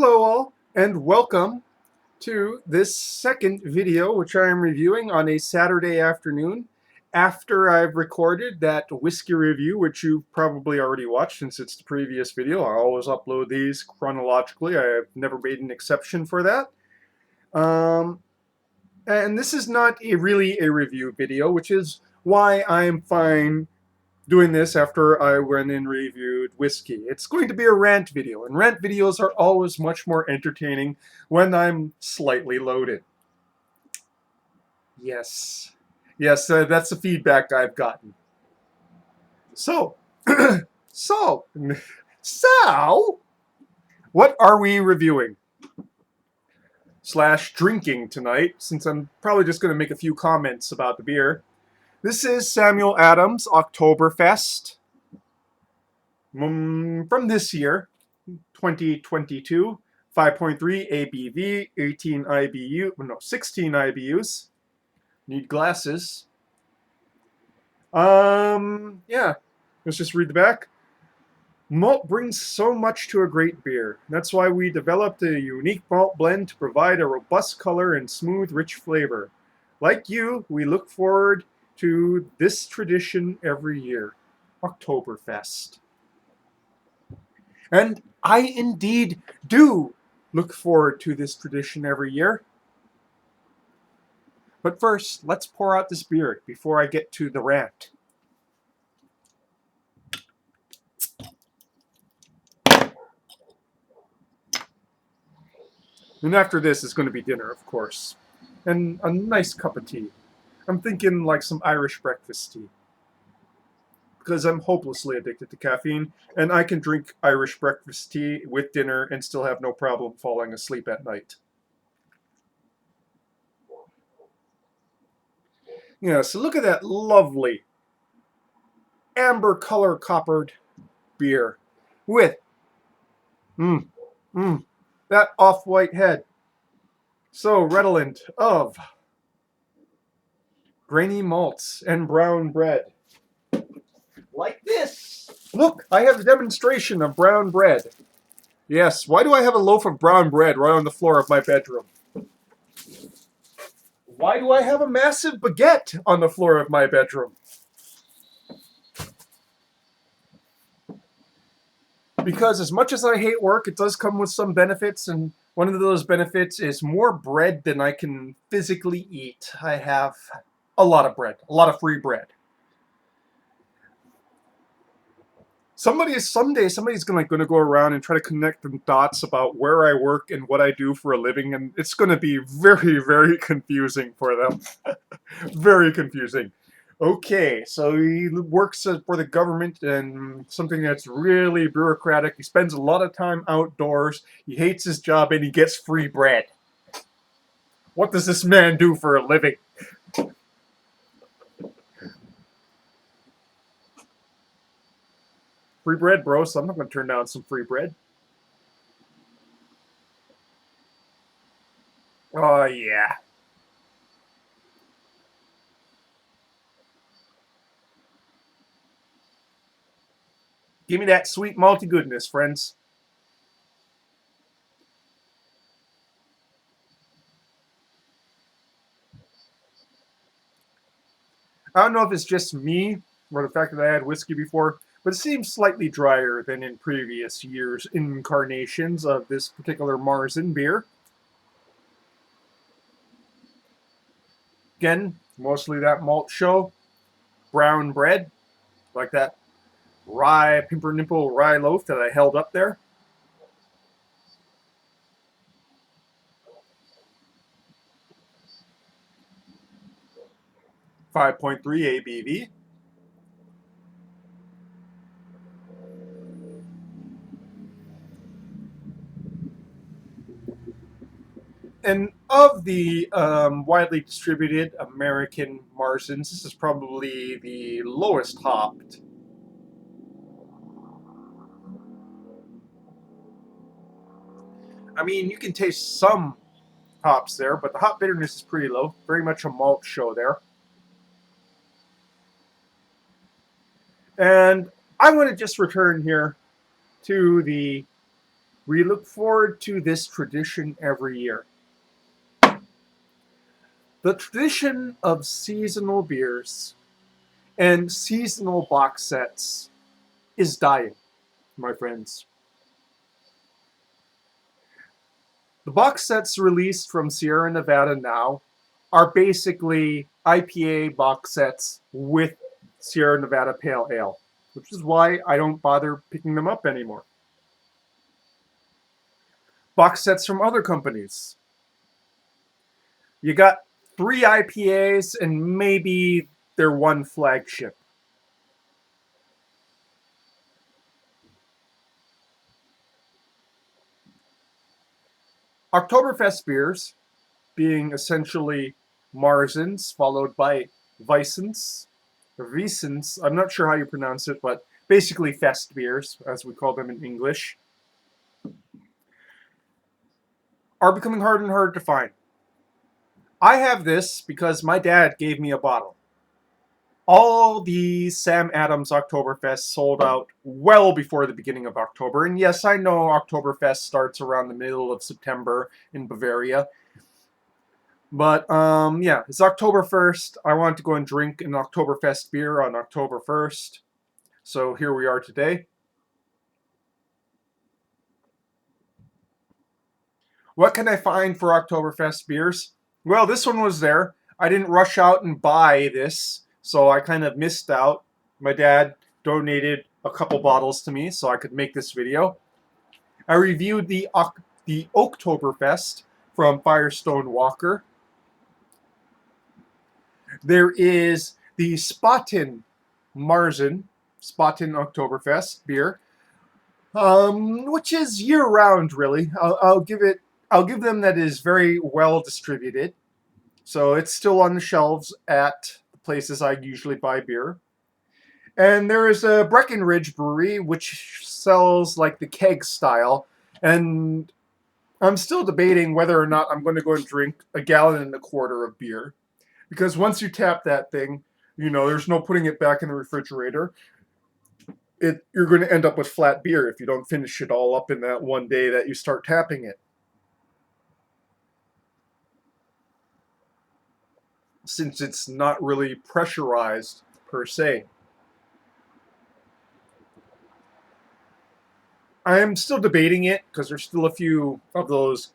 Hello all, and welcome to this second video, which I am reviewing on a Saturday afternoon after I've recorded that whiskey review, which you've probably already watched since it's the previous video. I always upload these chronologically. I have never made an exception for that. And this is not really a review video, which is why I'm fine doing this after I went and reviewed whiskey. It's going to be a rant video, and rant videos are always much more entertaining when I'm slightly loaded. Yes. Yes, that's the feedback I've gotten. So, so, so, what are we reviewing? / drinking tonight, since I'm probably just going to make a few comments about the beer. This is Samuel Adams Octoberfest from this year, 2022, 5.3 ABV, 16 IBUs. Need glasses. Yeah, let's just read the back. Malt brings so much to a great beer. That's why we developed a unique malt blend to provide a robust color and smooth, rich flavor. Like you, we look forward to this tradition every year, Oktoberfest. And I indeed do look forward to this tradition every year. But first, let's pour out this beer before I get to the rant. And after this is going to be dinner, of course. And a nice cup of tea. I'm thinking like some Irish breakfast tea. Because I'm hopelessly addicted to caffeine, and I can drink Irish breakfast tea with dinner and still have no problem falling asleep at night. Yeah, so look at that lovely amber color coppered beer with that off-white head. So redolent of grainy malts and brown bread. Like this. Look, I have a demonstration of brown bread. Yes, why do I have a loaf of brown bread right on the floor of my bedroom? Why do I have a massive baguette on the floor of my bedroom? Because as much as I hate work, it does come with some benefits, and one of those benefits is more bread than I can physically eat. I have a lot of bread, a lot of free bread. Someday somebody's gonna go around and try to connect the dots about where I work and what I do for a living, and it's gonna be very, very confusing for them. Very confusing. Okay, so he works for the government and something that's really bureaucratic. He spends a lot of time outdoors. He hates his job and he gets free bread. What does this man do for a living? Free bread, bro, so I'm not going to turn down some free bread. Oh, yeah. Give me that sweet malty goodness, friends. I don't know if it's just me or the fact that I had whiskey before, but it seems slightly drier than in previous years' incarnations of this particular Marzen beer. Again, mostly that malt show. Brown bread, like that rye, pimpernickel rye loaf that I held up there. .3 ABV. And of the widely distributed American Marzens, this is probably the lowest hopped. I mean, you can taste some hops there, but the hop bitterness is pretty low. Very much a malt show there. And I want to just return here to the We look forward to this tradition every year. The tradition of seasonal beers and seasonal box sets is dying, my friends. The box sets released from Sierra Nevada now are basically IPA box sets with Sierra Nevada Pale Ale, which is why I don't bother picking them up anymore. Box sets from other companies. You got 3 IPAs and maybe their one flagship. Oktoberfest beers, being essentially Marzens, followed by Weissens, or Wiesens, I'm not sure how you pronounce it, but basically fest beers, as we call them in English, are becoming harder and harder to find. I have this because my dad gave me a bottle. All the Sam Adams Octoberfest sold out well before the beginning of October. And yes, I know Oktoberfest starts around the middle of September in Bavaria. But yeah, it's October 1st. I wanted to go and drink an Oktoberfest beer on October 1st. So here we are today. What can I find for Oktoberfest beers? Well, this one was there. I didn't rush out and buy this, so I kind of missed out. My dad donated a couple bottles to me so I could make this video. I reviewed the Oktoberfest from Firestone Walker. There is the Spaten Marzen, Spaten Oktoberfest beer, which is year-round, really. I'll give them that is very well distributed. So it's still on the shelves at the places I usually buy beer. And there is a Breckenridge brewery, which sells like the keg style. And I'm still debating whether or not I'm going to go and drink 1.25 gallons of beer. Because once you tap that thing, there's no putting it back in the refrigerator. You're going to end up with flat beer if you don't finish it all up in that one day that you start tapping it. Since it's not really pressurized per se. I am still debating it because there's still a few of those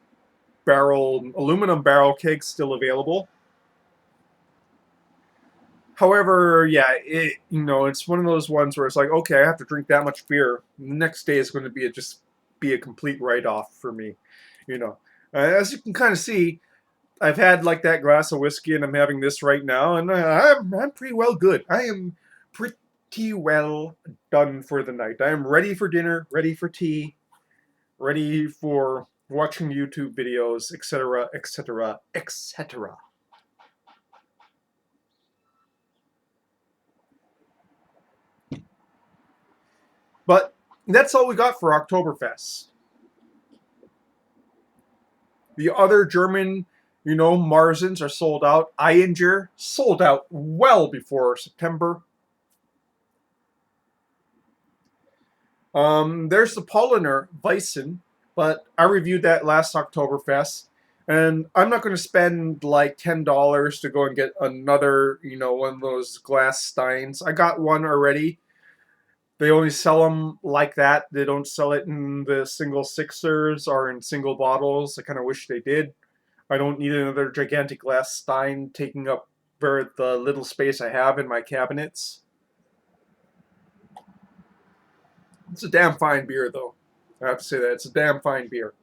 aluminum barrel kegs still available. However, yeah, it's one of those ones where it's like, okay, I have to drink that much beer. The next day is going to be a complete write-off for me. As you can kind of see, I've had like that glass of whiskey, and I'm having this right now, and I'm pretty well good. I am pretty well done for the night. I am ready for dinner, ready for tea, ready for watching YouTube videos, etc., etc., etc. But that's all we got for Oktoberfest. The other German, Marzens are sold out. Eyinger sold out well before September. There's the Polliner Weissen, but I reviewed that last Oktoberfest. And I'm not going to spend like $10 to go and get another, one of those glass steins. I got one already. They only sell them like that. They don't sell it in the single sixers or in single bottles. I kind of wish they did. I don't need another gigantic glass stein taking up the little space I have in my cabinets. It's a damn fine beer, though. I have to say that. It's a damn fine beer.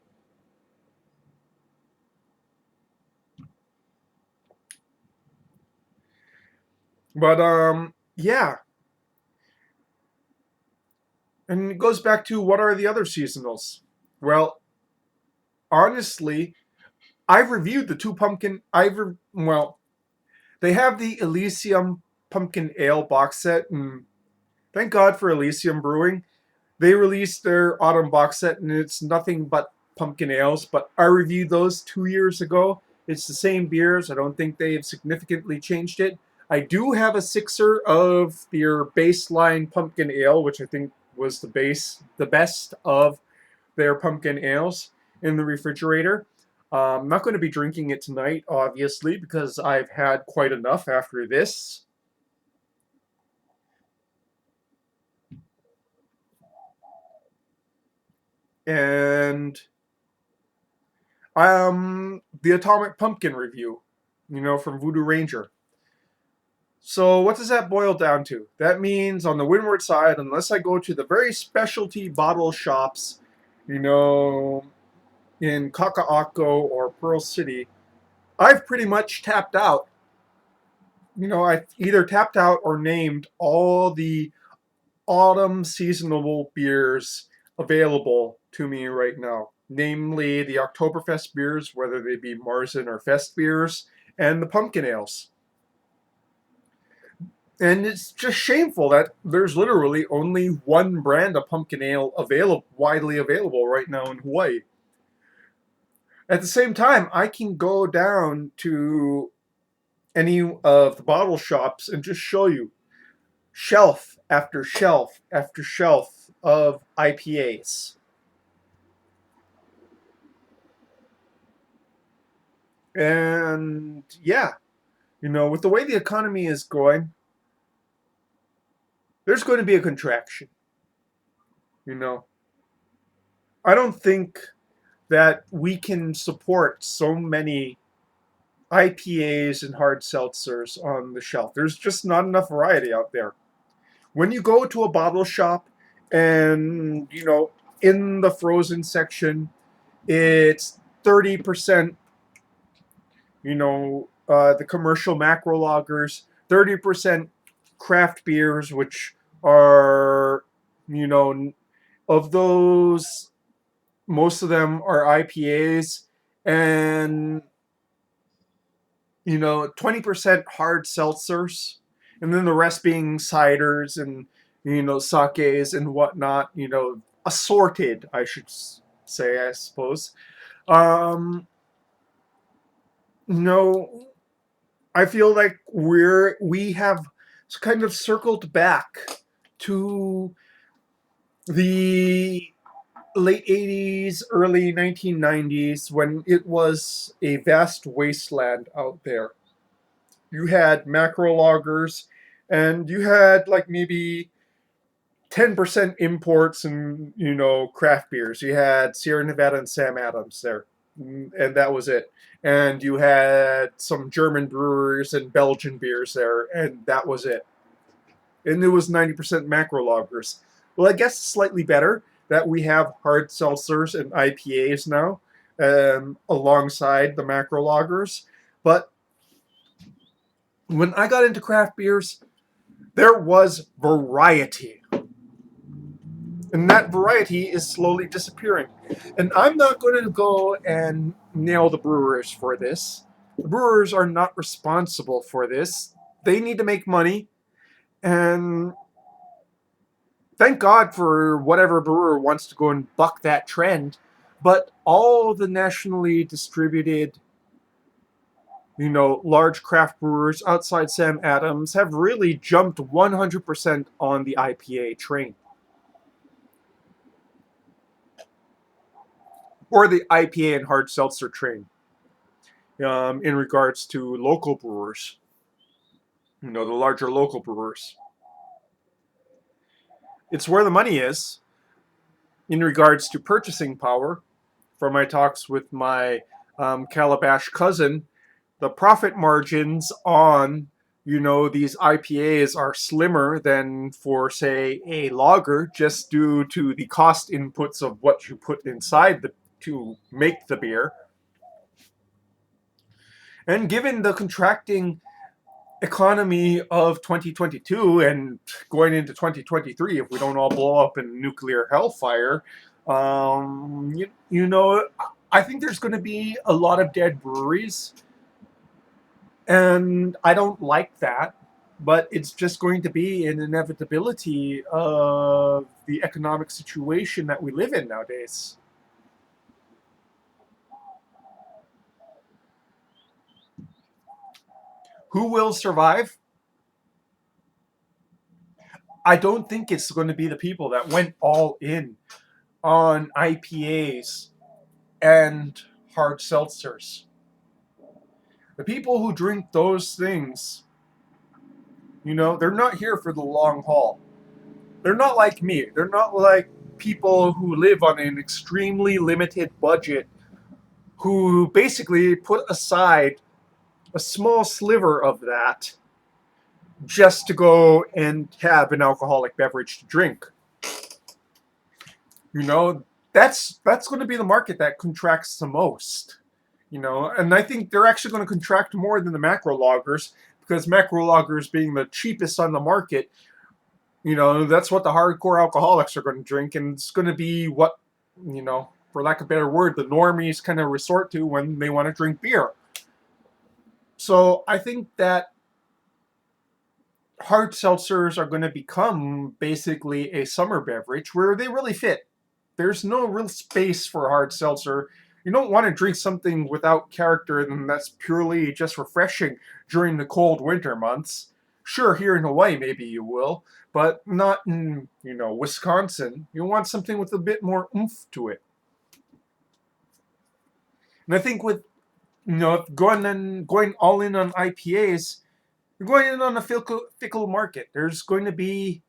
But, yeah. And it goes back to what are the other seasonals? Well, honestly, I've reviewed the two pumpkin. They have the Elysium Pumpkin Ale box set, and thank God for Elysium Brewing. They released their autumn box set, and it's nothing but pumpkin ales. But I reviewed those 2 years ago. It's the same beers. I don't think they've significantly changed it. I do have a sixer of their baseline pumpkin ale, which I think was the best of their pumpkin ales in the refrigerator. I'm not going to be drinking it tonight, obviously, because I've had quite enough after this. And the Atomic Pumpkin review, from Voodoo Ranger. So what does that boil down to? That means on the windward side, unless I go to the very specialty bottle shops, you know, in Kaka'ako or Pearl City, I've pretty much tapped out. I've either tapped out or named all the autumn seasonable beers available to me right now. Namely, the Oktoberfest beers, whether they be Marzen or Fest beers, and the pumpkin ales. And it's just shameful that there's literally only one brand of pumpkin ale widely available right now in Hawaii. At the same time, I can go down to any of the bottle shops and just show you shelf after shelf after shelf of IPAs. And yeah, with the way the economy is going, there's going to be a contraction. I don't think that we can support so many IPAs and hard seltzers on the shelf. There's just not enough variety out there. When you go to a bottle shop and, in the frozen section, it's 30%, the commercial macro lagers, 30% craft beers, which are, of those, most of them are IPAs, and 20% hard seltzers, and then the rest being ciders and sakes and whatnot. Assorted, I should say, I suppose. Um, no, I feel like we have kind of circled back to the late 80s, early 1990s, when it was a vast wasteland out there. You had macro loggers, and you had like maybe 10% imports and, craft beers. You had Sierra Nevada and Sam Adams there, and that was it. And you had some German brewers and Belgian beers there, and that was it. And it was 90% macro loggers. Well, I guess slightly better that we have hard seltzers and IPAs now, alongside the macro loggers. But when I got into craft beers, there was variety. And that variety is slowly disappearing. And I'm not going to go and nail the brewers for this. The brewers are not responsible for this. They need to make money. And thank God for whatever brewer wants to go and buck that trend. But all the nationally distributed, large craft brewers outside Sam Adams have really jumped 100% on the IPA train. Or the IPA and hard seltzer train, in regards to local brewers, the larger local brewers. It's where the money is in regards to purchasing power. From my talks with my Calabash cousin, the profit margins on these IPAs are slimmer than for, say, a lager, just due to the cost inputs of what you put inside to make the beer. And given the contracting economy of 2022 and going into 2023, if we don't all blow up in nuclear hellfire, I think there's going to be a lot of dead breweries. And I don't like that, but it's just going to be an inevitability of the economic situation that we live in nowadays. Who will survive? I don't think it's going to be the people that went all in on IPAs and hard seltzers. The people who drink those things, they're not here for the long haul. They're not like me. They're not like people who live on an extremely limited budget, who basically put aside a small sliver of that just to go and have an alcoholic beverage to drink. You know, that's going to be the market that contracts the most. And I think they're actually going to contract more than the macro loggers, because macro loggers being the cheapest on the market, that's what the hardcore alcoholics are going to drink, and it's going to be what, for lack of a better word, the normies kind of resort to when they want to drink beer. So I think that hard seltzers are going to become basically a summer beverage where they really fit. There's no real space for hard seltzer. You don't want to drink something without character and that's purely just refreshing during the cold winter months. Sure, here in Hawaii maybe you will, but not in, Wisconsin. You want something with a bit more oomph to it. And I think with, going all in on IPAs, you're going in on a fickle market. There's going to be,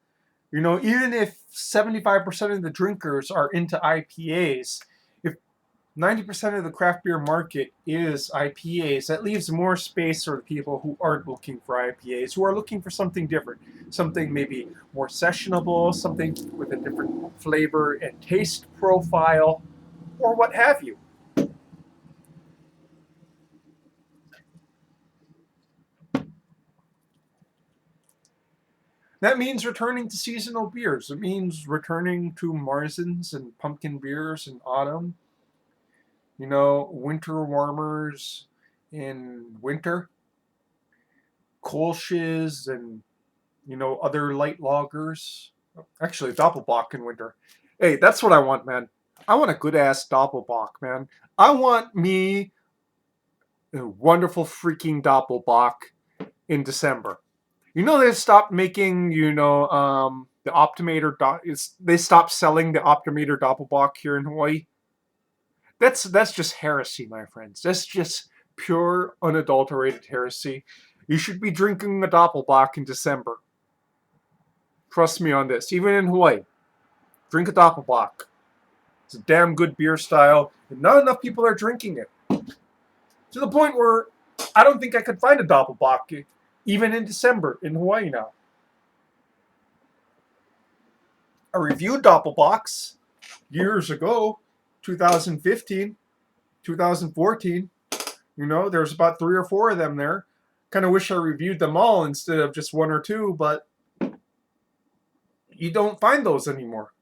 even if 75% of the drinkers are into IPAs, if 90% of the craft beer market is IPAs, that leaves more space for the people who aren't looking for IPAs, who are looking for something different, something maybe more sessionable, something with a different flavor and taste profile, or what have you. That means returning to seasonal beers. It means returning to Marzens and pumpkin beers in autumn. Winter warmers in winter. Kolsch's and, other light lagers. Actually, Doppelbock in winter. Hey, that's what I want, man. I want a good ass Doppelbock, man. I want me a wonderful freaking Doppelbock in December. They stopped making, the Optimator. They stopped selling the Optimator Doppelbock here in Hawaii. That's just heresy, my friends. That's just pure, unadulterated heresy. You should be drinking a Doppelbock in December. Trust me on this. Even in Hawaii, drink a Doppelbock. It's a damn good beer style, and not enough people are drinking it. To the point where I don't think I could find a Doppelbock even in December in Hawaii now. I reviewed Doppelbocks years ago, 2015, 2014. There's about 3 or 4 of them there. Kind of wish I reviewed them all instead of just 1 or 2, but you don't find those anymore.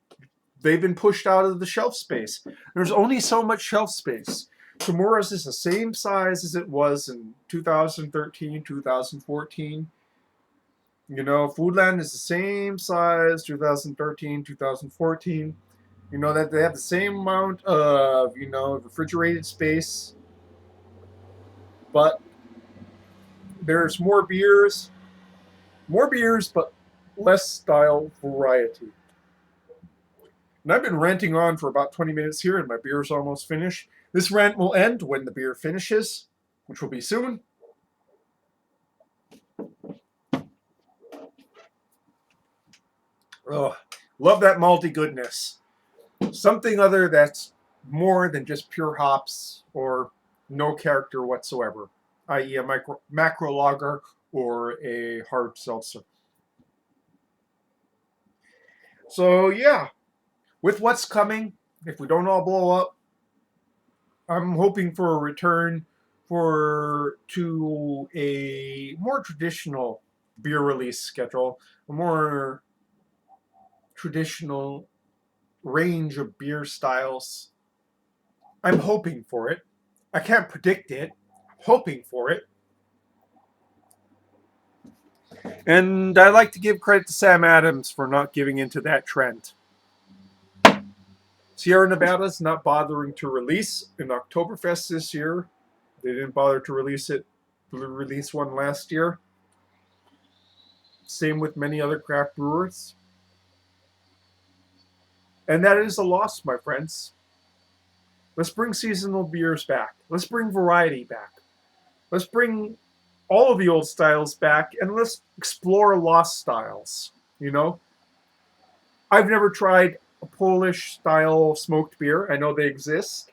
They've been pushed out of the shelf space. There's only so much shelf space. Kimura's is the same size as it was in 2013, 2014. Foodland is the same size, 2013, 2014. That they have the same amount of, refrigerated space. But there's more beers, but less style variety. And I've been ranting on for about 20 minutes here, and my beer's almost finished. This rant will end when the beer finishes, which will be soon. Oh, love that malty goodness. Something other that's more than just pure hops or no character whatsoever, i.e. a macro lager or a hard seltzer. So yeah, with what's coming, if we don't all blow up, I'm hoping for a return to a more traditional beer release schedule, a more traditional range of beer styles. I'm hoping for it. I can't predict it. I'm hoping for it. And I like to give credit to Sam Adams for not giving into that trend. Sierra Nevada's not bothering to release an Oktoberfest this year. They didn't bother to release one last year. Same with many other craft brewers. And that is a loss, my friends. Let's bring seasonal beers back. Let's bring variety back. Let's bring all of the old styles back, and let's explore lost styles. You know, I've never tried a Polish style smoked beer. I know they exist.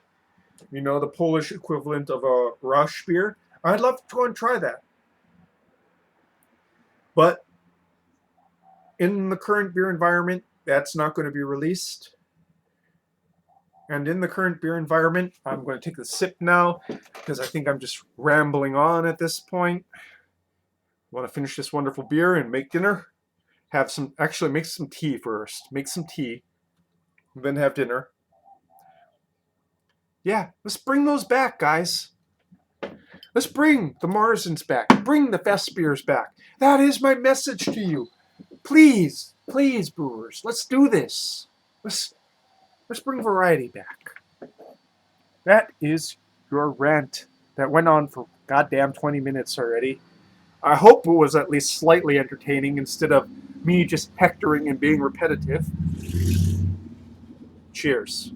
You know, the Polish equivalent of a Rush beer. I'd love to go and try that. But in the current beer environment, that's not going to be released. And in the current beer environment, I'm going to take a sip now because I think I'm just rambling on at this point. I want to finish this wonderful beer and make dinner. Actually make some tea first. Make some tea, then have dinner. Yeah, let's bring those back, guys. Let's bring the Marzens back. Bring the Fest beers back. That is my message to you. Please, please, brewers, let's do this. Let's bring variety back. That is your rant that went on for goddamn 20 minutes already. I hope it was at least slightly entertaining instead of me just hectoring and being repetitive. Cheers.